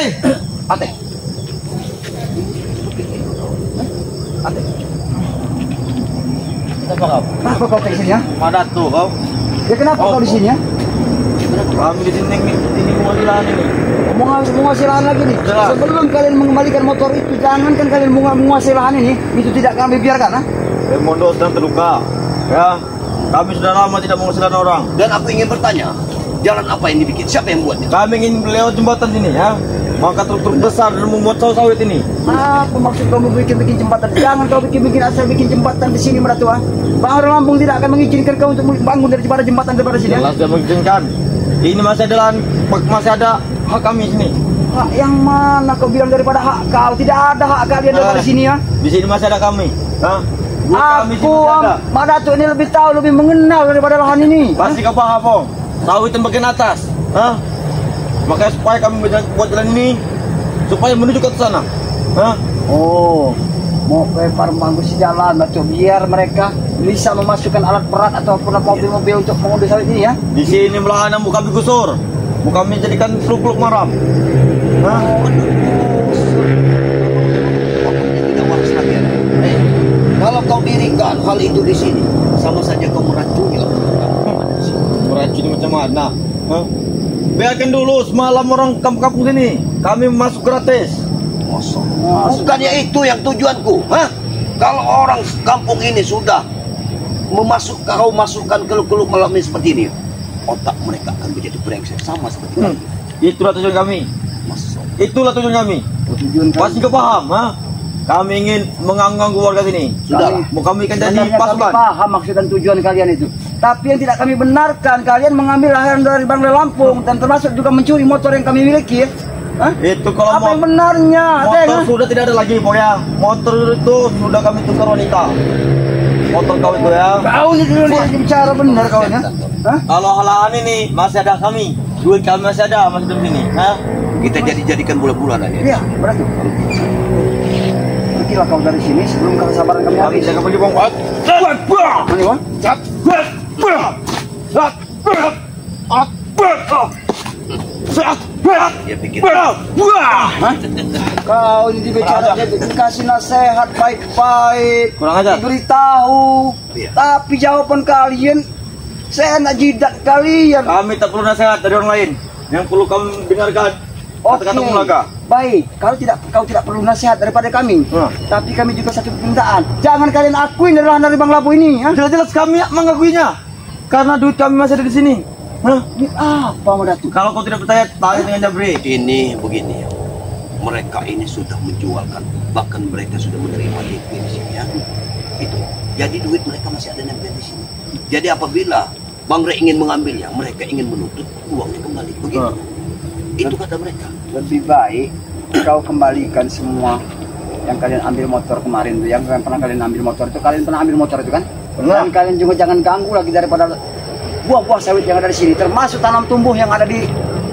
Hei, Ate. Ate. Kenapa kau? Kenapa kau di sini ya? Mana tuh kau? Ya kenapa kau di sini ya? Kami di sini menguasilan ini. Menguasai lahan lagi nih. Jelas. Sebelum kalian mengembalikan motor itu, jangankan kalian menguasai lahan ini, itu tidak kami biarkan, ah. Mondo sedang terluka. Ya, kami sudah lama tidak menguasilan orang. Dan aku ingin bertanya, jalan apa yang dibikin? Siapa yang buatnya? Kami ingin lewat jembatan sini, ya. Maka truk-truk besar dan membuat sawit ini. Apa maksud kamu bikin jembatan? Jangan kau bikin asal bikin jembatan di sini, Meratua. Bang Lampung tidak akan mengizinkan kau untuk bangun daripada jembatan daripada sini. Jelas tidak mengizinkan. Ini masih ada hak kami sini. Hak yang mana kau bilang daripada hak kau? Tidak ada hak kalian daripada sini ya. Di sini masih ada kami. Hah? Kami sini Aku, masih ada. Mak Datuk ini lebih tahu, lebih mengenal daripada lahan ini. Pasti kau paham, Pong. Sawit yang bagian atas. Hah? Makanya supaya kami buat jalan ini supaya menuju ke sana. Hah? Oh, mau lempar bagus jalan, Datuk, biar mereka bisa memasukkan alat berat ataupun mobil-mobil untuk mengunduh sawit ini ya. Di sini melahan mau kami gusur. Mau kami jadikan seluk-seluk maram. Hah? Tidak waras lagi. Kalau kau dirikan hal itu di sini, sama saja kau meracuni orang yang di sini. Meracuni macam mana? Hah? Biarkan dulu semalam orang kampung sini. Kami masuk gratis. Bukannya itu yang tujuanku, hah? Kalau orang kampung ini sudah kau masukkan keluk-keluk malam ini seperti ini, otak mereka akan menjadi brengsek sama seperti ini. Itulah tujuan kami. Itulah tujuan kami. Pasti kau paham, ha? Kami ingin mengganggu warga sini. Sudahlah. Mau kami kan jadi Sebenarnya kami pasukan. paham maksud dan tujuan kalian itu. Tapi yang tidak kami benarkan, kalian mengambil lahan dari Bang Lampung dan termasuk juga mencuri motor yang kami miliki. Hah? Itu kalau Apa yang benarnya? motor sudah tidak ada lagi, Pok, ya. Motor itu sudah kami tukar wanita. Motor kau itu ya. Kau ini dulu dia bicara benar kau ya. Hah? Kalau halahan ini masih ada kami. Duit kami masih ada, masih di sini. Hah? Kita jadikan bulan-bulan aja. Iya, berarti. Pergilah kau dari sini sebelum kesabaran kami Kami habis. jangan pergi, Bang. Mana, Bang? Dia pikir Hah? Kau ini dibicara dikasih nasihat baik-baik, Kurang ajar. diberitahu, Iya. tapi jawaban kalian saya nak jidat kalian. Kami tak perlu nasihat dari orang lain. Yang perlu kamu dengarkan kata-kata Mulaga. Baik, kau tidak perlu nasihat daripada kami. Tapi kami juga satu permintaan. Jangan kalian akuin dari Bang Labu ini, ha? Jelas-jelas kami mengakuinya. Karena duit kami masih ada di sini. Hah? Ini apa mau Datuk? Kalau kau tidak percaya, tanya dengan Jabri. ini begini. Mereka ini sudah menjualkan, bahkan mereka sudah menerima DP di sini ya. Itu. Jadi duit mereka masih ada nempel di sini. Jadi apabila Bang Rek ingin mengambilnya, mereka ingin menuntut uangnya kembali. Begitu. Itu kata mereka. Lebih baik kau kembalikan semua yang kalian ambil motor kemarin tuh, yang pernah kalian ambil motor itu, kalian pernah ambil motor itu kan? Pernah. Dan kalian juga jangan ganggu lagi daripada buah-buah sawit yang ada di sini, termasuk tanam tumbuh yang ada di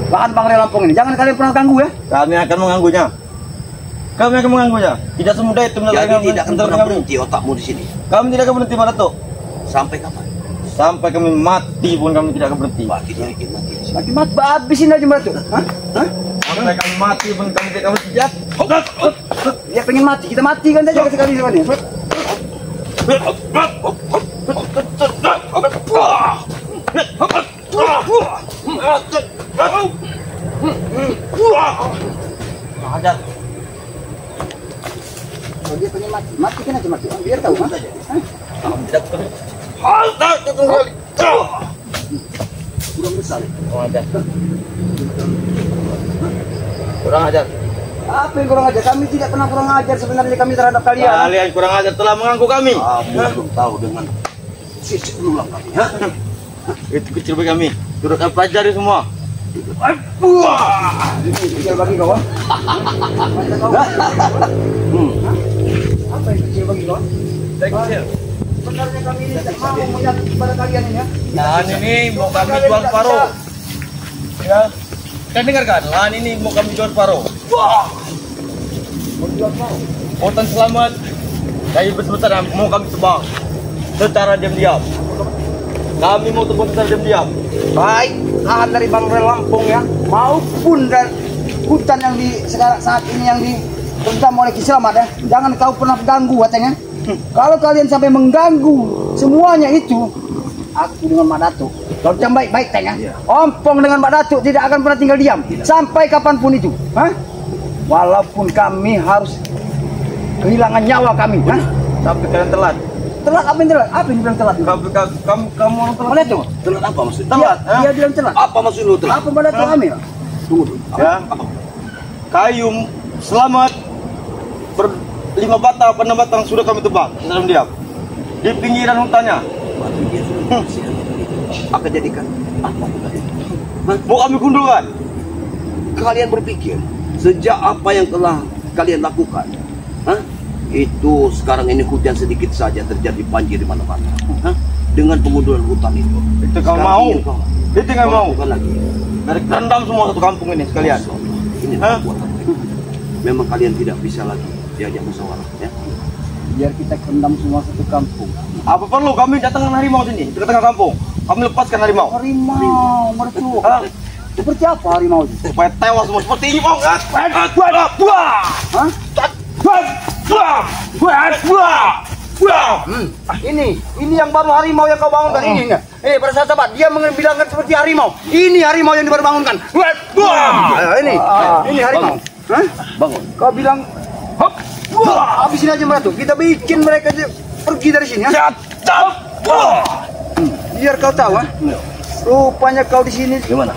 lahan Bang Lampung ini. Jangan kalian pernah ganggu ya. Kami akan mengganggunya. Kami akan mengganggunya. Tidak semudah itu Jadi tidak akan pernah berhenti otakmu di sini. Kami tidak akan berhenti, Pak Datuk. Sampai kapan? Sampai kami mati pun kami tidak akan berhenti. Mati dia ingin mati di sini. Lagi mat habisin aja Mbak tuh. Hah? Hah? Sampai kami mati pun kami tidak akan berhenti. Dia pengen mati, kita matikan saja sekali sekali. Ajar. Kalau dia pengen mati, matikan aja mati. Biar tahu, ha? Kami tidak berhenti. Kurang besar. Kurang ajar. Kurang ajar. Apa yang kurang ajar? Kami tidak pernah kurang ajar sebenarnya kami terhadap kalian. Kalian kurang ajar telah mengganggu kami. Kamu belum tahu dengan sisi berulang kami. Ha? Itu kecil bagi kami. Turut pelajari semua. Ini kecil bagi kau, ha? Apa yang kecil bagi kau? Kecil. Sebenarnya kami ini tidak mau menyakiti kepada kalian ini ya. Lahan ini mau kami jual separuh. Ya. Kan dengarkan, lahan ini mau kami jual separuh. Hutan selamat kayu besar mau kami tebang secara diam-diam. Kami mau tebang secara diam-diam. Baik lahan dari Bang Lampung ya, maupun dari hutan yang di sekarang saat ini yang diterjang oleh Ki Slamet ya. Jangan kau pernah ganggu katanya. Kalau kalian sampai mengganggu semuanya itu, aku dengan Mak Datuk, kau jam baik-baik tanya. Ompong dengan Mak Datuk tidak akan pernah tinggal diam sampai kapanpun itu. Hah? Walaupun kami harus kehilangan nyawa kami. Hah? Tapi kalian telat. Telat apa yang telat? Apa yang bilang telat? Kamu orang telat. Mana itu? Telat apa maksudnya? Telat. Dia bilang telat. Apa maksud lu telat? Apa Mak Datuk kami? Tunggu dulu. Ya. Kayu Slamet 5 batang apa 6 batang sudah kami tebang dalam diam di pinggiran hutannya. Batu dia sudah bersihkan tadi. Akan jadikan apa tadi? Mau kami gundulkan. Kalian berpikir sejak apa yang telah kalian lakukan, hah? Itu sekarang ini hujan sedikit saja terjadi banjir di mana-mana. Hah? Dengan pengunduran hutan itu. Itu kau Sekarang mau? ini kau- Itu kau mau? Bukan lagi. Dari rendam semua satu kampung ini sekalian. Ini Hah? perbuatan mereka. Memang kalian tidak bisa lagi diajak musyawarah, ya. Biar kita kendam semua satu kampung. Apa perlu kami datangkan harimau sini di tengah kampung? Kami lepaskan harimau. Harimau, mertua. Hah? Seperti apa harimau itu? Supaya tewas semua seperti ini mau kan? Hah? Ini yang baru harimau yang kau bangunkan ini. Para sahabat, dia bilangkan seperti harimau. Ini harimau yang baru bangunkan. Ini harimau. Hah? Bangun. Kau bilang, hop, habisin aja mereka tuh. Kita bikin mereka pergi dari sini. Ya? Biar kau tahu, ah. Rupanya kau di sini. Gimana?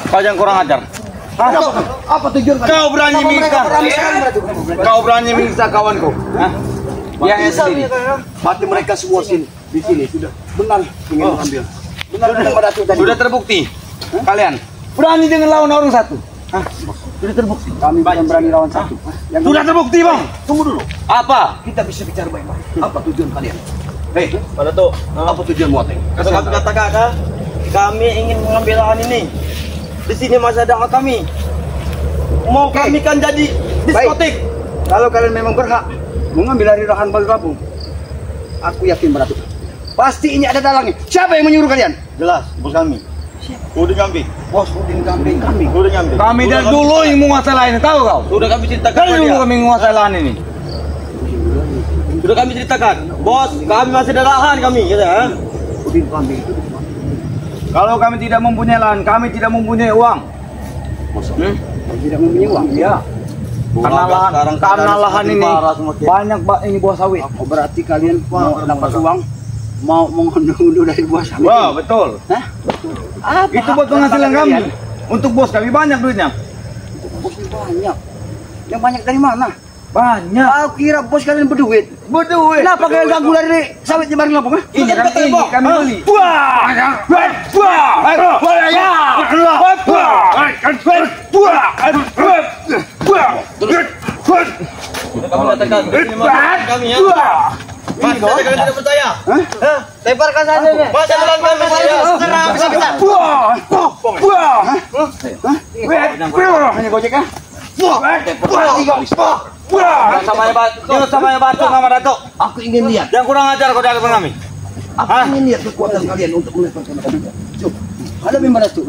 Kau jangan kurang ajar. Apa tujuan Kau berani mengiksa. Kau berani mengiksa kawanku. Hah? Yang sendiri. Mati mereka semua di sini sudah benar ingin mengambil. Benar pada Datuk tadi. Sudah terbukti. Kalian berani dengan lawan orang satu. Hah? Sudah terbukti. Kami bukan berani lawan satu. Yang Sudah terbukti, Bang. Tunggu dulu. Apa? Kita bisa bicara baik-baik. Apa tujuan kalian? Hei, Pada tuh. apa tujuan muatnya? Kata kami katakan, kami ingin mengambil lahan ini. Di sini masih ada hak kami. Mau Oke. kami kan jadi diskotik. Kalau kalian memang berhak mengambil dari lahan bagi kampung, aku yakin Datuk. Pasti ini ada dalangnya. Siapa yang menyuruh kalian? Jelas, bos kami. Udin Kambing. Bos Udin Kambing kami. Udin Kambing. Kami dari dulu yang menguasai lahan ini, tahu kau? Sudah kami ceritakan Dari sama dulu dia. kami menguasai lahan ini. Sudah kami ceritakan. Bos, kami masih ada lahan kami. Gitu, ha? Udin Kambing itu Kalau kami tidak mempunyai lahan, kami tidak mempunyai uang. masalah. Tidak mempunyai uang. Ya. Karena lahan, sekarang karena keadaan lahan semakin ini parah semakin. banyak ini buah sawit. Oh, berarti kalian mau dapat uang, mau mengunduh dari buah sawit. Wah, betul. Hah? Apa? Itu buat penghasilan kami. Untuk bos kami banyak duitnya. Bosnya banyak. Yang banyak dari mana? Banyak. Aku kira bos kalian berduit. Berduit. Kenapa kalian ganggu dari sawitnya bareng lampung? Ha? Ini kan ini kami beli. Kami katakan, ini masih kami ya. Masih saja kalian tidak percaya. Lebarkan saja nih. Masih lahan kami ya. Sekarang bisa kita. Hanya gojek ah. Sama batu sama Datuk. Aku ingin lihat. Yang kurang ajar kau dari kami. Aku ingin lihat kekuatan kalian untuk melepaskan mereka. Coba. Ada memang Datuk.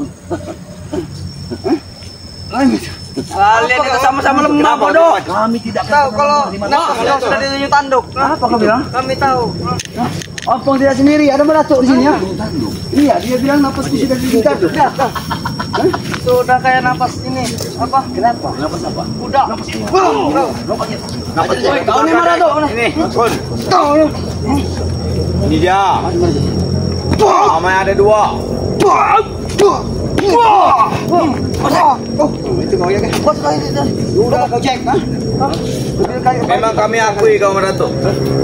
Kalian itu sama-sama lemah bodoh. Kami tidak akan Tahu pernah kalau menerima napas lahan. kau sudah ditunjuk tanduk. Apa kau bilang? Kami tahu. Ompong tidak sendiri, ada Datuk di sini ya. Iya, dia bilang napasku sudah diminta tuh. Sudah kayak napas ini. Apa? Kenapa? Napas apa? Kuda. Kau ni mana Datuk? Ini, Ini dia. Namanya ada dua. Itu kau ya kan? Sudah kau cek, ha? Memang kami akui kau Datuk.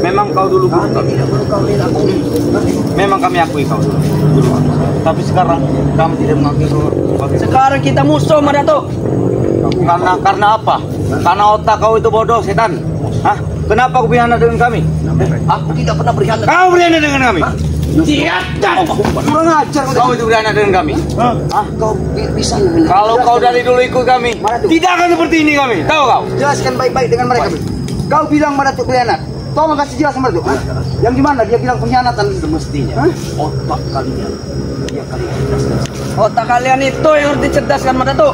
memang kau dulu guru kami. Memang kami akui kau dulu. Tapi sekarang kami tidak mengakui kau. Sekarang kita musuh sama Datuk. Karena apa? Karena otak kau itu bodoh, setan. Hah? Kenapa kau berkhianat dengan kami? Aku tidak pernah berkhianat. Kau berkhianat dengan kami. Kurang ajar Kau itu berkhianat dengan kami. Kau bisa Kalau kau dari dulu ikut kami, tidak akan seperti ini kami. Tahu kau? Jelaskan baik-baik dengan mereka. Kau bilang Madatuk khianat. Tolong kasih jelas sama Madatuk. Yang gimana dia bilang pengkhianatan? semestinya otak kalian. Ya kalian jelaskan. Otak kalian itu yang harus dicerdaskan Madatuk.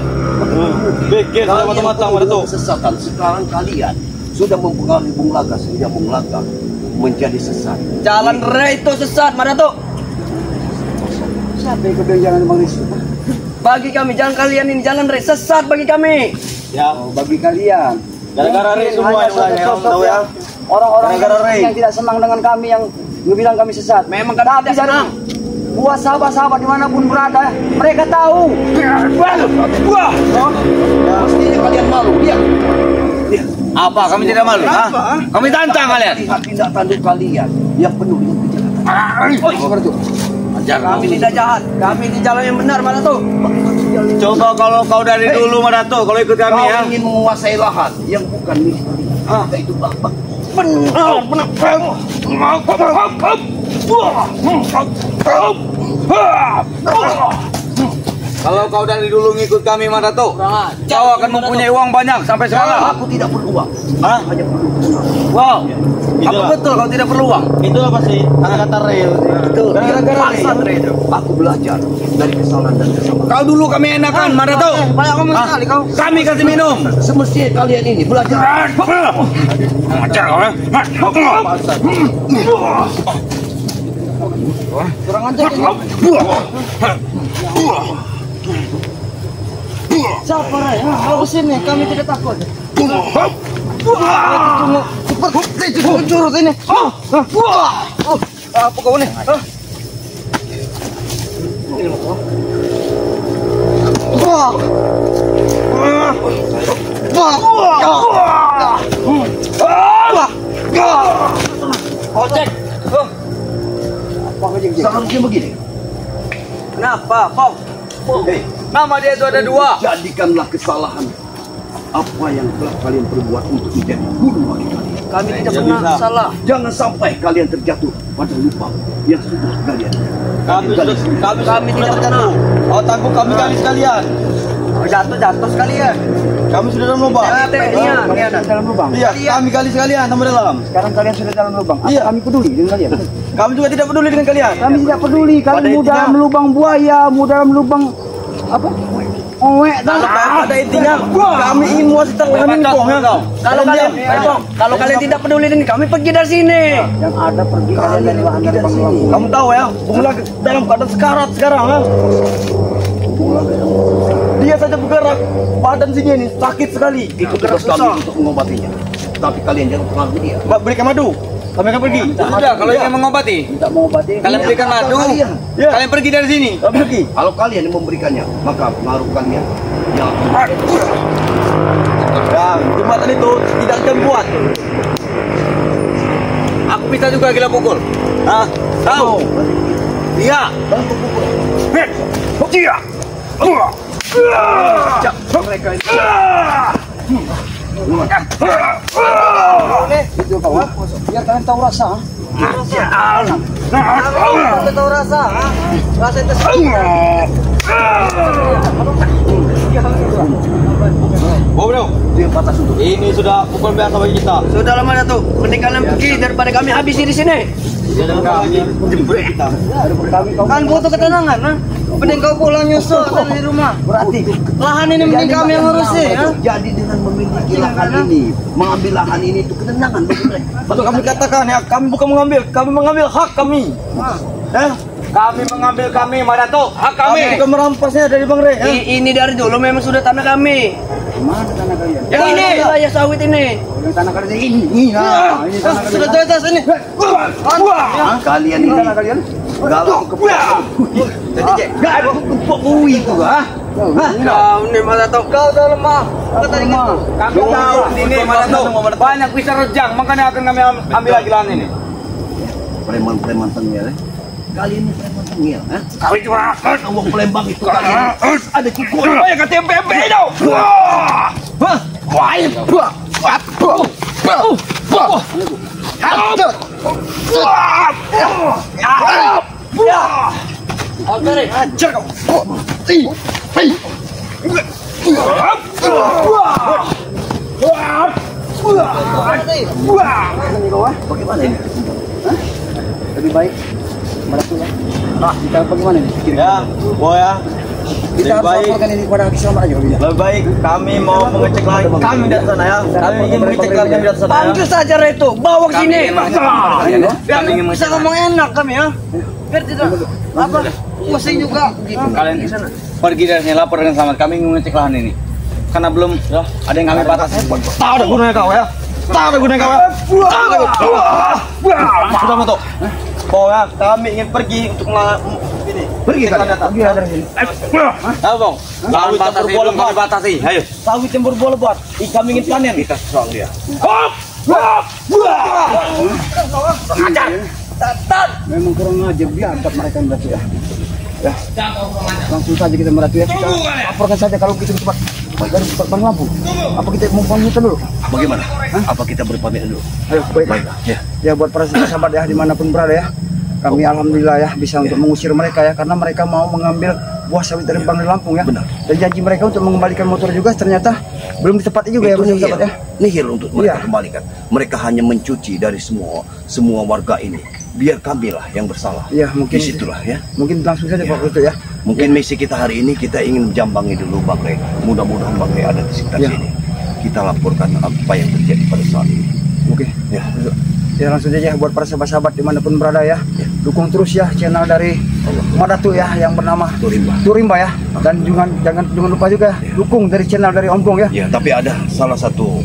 Pikir sama matang-matang pada tuh. Kesesatan. Sekarang kalian sudah mempengaruhi Bung Laga sehingga Bung Laga menjadi sesat. Jalan raya itu sesat Madatuk. Siapa yang kebilang jangan Bang Rizky? Bagi kami jalan kalian ini jalan raya sesat bagi kami. Ya, Bagi kalian. gara-gara Rey semua yang mulanya kamu tahu ya. Orang-orang Gara-gara Rey. yang tidak senang dengan kami yang bilang kami sesat. Memang kami Tapi tidak senang. buat sahabat-sahabat dimanapun berada, mereka tahu. Wah, mestinya kalian malu. Lihat, Apa kami tidak malu? Hah? Kami tantang kalian. lihat tindak tanduk kalian yang penuh dengan kejahatan. Seperti itu. Kami tidak jahat. Kami di jalan yang benar Madatuk. Coba kalau kau dari dulu Madatuk, kalau ikut kami Kau ya. ingin menguasai lahan yang bukan milik kalian. Itu bapak. Kalau kau dari dulu ngikut kami Madatuk, kau akan mempunyai uang banyak sampai sekarang. Aku tidak perlu uang. Hah? Hanya perlu Wow. Apa betul kau tidak perlu uang? Itu apa sih? Kata-kata real. Betul. Gara-gara Rey. Aku belajar dari kesalahan dan kesalahan. Kau dulu kami enakan Madatuk. Banyak ngomong sekali kau. Kami kasih minum. Semestinya kalian ini belajar. Ajar kau ya. Kurang ajar ini. Siapa Ray? Kau sini kami tidak takut. Seperti curut ini. Apa kau ini? Ojek. Seharusnya begini. Kenapa? Kau? Hei, Nama dia itu ada dua. jadikanlah kesalahan apa yang telah kalian perbuat untuk menjadi guru bagi kalian. Kami tidak pernah salah. Jangan sampai kalian terjatuh pada lupa yang sudah kalian. Kami tidak pernah. Otakku kami kali sekalian. Jatuh sekalian. Kami sudah dalam lubang. Kalian sudah dalam lubang. Iya, kami kali sekalian tambah dalam. Sekarang kalian sudah dalam lubang. Apa Iya. kami peduli dengan kalian? Kami juga tidak peduli dengan kalian. Kami tidak peduli. Pada Kalian mau intinya- dalam lubang buaya, mau dalam lubang apa? Owek Kalau dah. pada intinya kami ingin muasai tangan kau ya kau. Kalau kalian tidak peduli dengan kami pergi dari sini. Yang ada pergi kalian dari bahan dari sini. Kamu tahu ya, Bung Laga dalam keadaan sekarat sekarang ya. Dia saja bergerak, badan sini ini sakit sekali. Itu tugas kami untuk mengobatinya. Tapi kalian jangan pengaruhi dia. Berikan madu, kami akan pergi. Sudah, kalau ingin mengobati, Tidak mau obati. kalian berikan madu. Kalian. Kalian pergi dari sini. Kami pergi. Kalau kalian yang memberikannya, maka pengaruh kalian yang Ya, jembatan itu tidak akan buat. Aku bisa juga gila pukul. Hah? Tahu? Iya. Iya. Mereka ini. Itu kau. Biar kalian tahu rasa. Kita tahu rasa. Rasa itu. Bro, dia batas untuk ini sudah pukul biasa bagi kita. Sudah lama dah tuh. Mending kalian pergi daripada kami habisi di sini. Kan butuh ketenangan, nah. Mending kau pulang nyusul dari rumah. Berarti Lahan ini mending kami yang ngurusin, ya. Jadi dengan memiliki lahan ini, mengambil lahan ini itu ketenangan bagi mereka. Betul kami katakan ya, kami bukan mengambil, kami mengambil hak kami. Kami mengambil Madatuk, hak kami. Bukan merampasnya dari Bang Rey. Ini dari dulu memang sudah tanah kami. mana tanah kalian? Yang ini wilayah sawit ini. Yang tanah kalian ini. Nah, ini tanah kalian. Sudah jelas ini. Kalian ini Tanah kalian. galau kepada itu ah. Kau ini malah tahu kau dah lemah. Kau tadi gitu. Kami tahu ini Madatuk banyak bisa rejang, makanya akan kami ambil lagi lahan ini. Preman-preman tengil eh. Kalian ini preman tengil eh. Kami cuma Wong Palembang itu kalian ada cukup. ya kata tempe itu. Ajar kau. Bagaimana ini? Lebih baik Madatu ya. Kita bagaimana ini? Ya, boy ya. Kita harus baik. laporkan ini kepada Ki Selamat aja. Lebih baik kami mau mengecek lagi. Kami dari sana ya. Kami ingin mengecek lagi dari sana ya. Panggil saja Reto, bawa ke sini. Biar Kami ingin bisa ngomong enak kami ya. Biar tidak apa pusing juga. Kalian pergi dari sini lapor dengan selamat. Kami ingin mengecek lahan ini. Karena belum ada yang kami batasi. Tak ada gunanya kau ya. Tak ada gunanya kau ya. Sudah moto. Bahwa kami ingin pergi untuk ini. Pergi kan? Pergi dari sini. Ayo bang, lahan batasi belum kami batasi. Ayo. Sawit yang berbola-bola. Kami ingin panen. Kita serang dia. Memang kurang ajar biadab mereka yang Madatu ya. Ya. Langsung saja kita Madatu ya. Kita laporkan saja kalau kita cepat. Dari cepat Bang Lampu. Apa kita mau pamit dulu? Bagaimana? Apa kita berpamit dulu? Ayo, baik. Ya. Ya buat para sahabat ya dimanapun berada ya. Kami alhamdulillah ya bisa untuk mengusir mereka ya karena mereka mau mengambil buah sawit dari Bang Lampung ya. Benar. Dan janji mereka untuk mengembalikan motor juga ternyata belum ditepati juga ya Itu para sahabat ya. nihil untuk mereka Iya. kembalikan. Mereka hanya mencuci dari semua warga ini. Biar kamilah yang bersalah. Iya, mungkin Disitulah ya. Mungkin langsung saja Pak Kutu ya. Mungkin misi kita hari ini kita ingin jambangi dulu Bang Rey. Mudah-mudahan Bang Rey ada di sekitar Ya. sini. Kita laporkan apa yang terjadi pada saat ini. Oke. Ya. Ya langsung saja buat para sahabat-sahabat dimanapun berada ya. Ya. Dukung terus ya channel dari Madatu ya yang bernama Turimba. ya. Dan jangan lupa juga dukung dari channel dari Ompong ya. Ya, tapi ada salah satu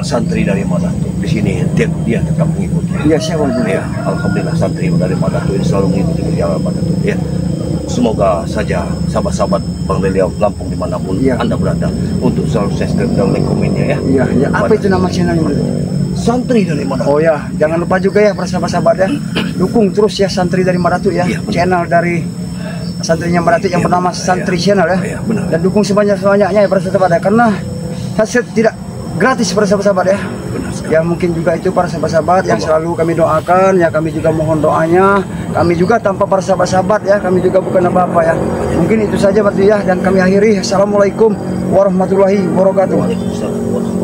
santri dari Madatu di sini dia tetap mengikuti. Iya siapa itu Ya, alhamdulillah santri dari Madatu ini selalu mengikuti perjalanan Madatu. Ya, semoga saja sahabat-sahabat Bang Leliau Lampung dimanapun Iya. Anda berada untuk selalu subscribe dan like komennya ya. Iya, ya. Apa itu nama channelnya? Santri dari Madatu. Oh ya, jangan lupa juga ya para sahabat-sahabat ya. Dukung terus ya santri dari Madatu ya. Iya, benar. Channel dari santrinya Madatu yang Iya, bernama benar. Santri Iya. Channel ya. Iya, benar. Dan dukung sebanyak-banyaknya ya para sahabat ya. Karena hasil tidak gratis para sahabat-sahabat ya. Benar sekali. Ya mungkin juga itu para sahabat-sahabat yang selalu kami doakan ya, kami juga mohon doanya. Kami juga tanpa para sahabat-sahabat ya, kami juga bukan apa-apa ya. Mungkin itu saja berarti ya dan kami akhiri. Assalamualaikum warahmatullahi wabarakatuh. Waalaikumsalam warahmatullahi wabarakatuh.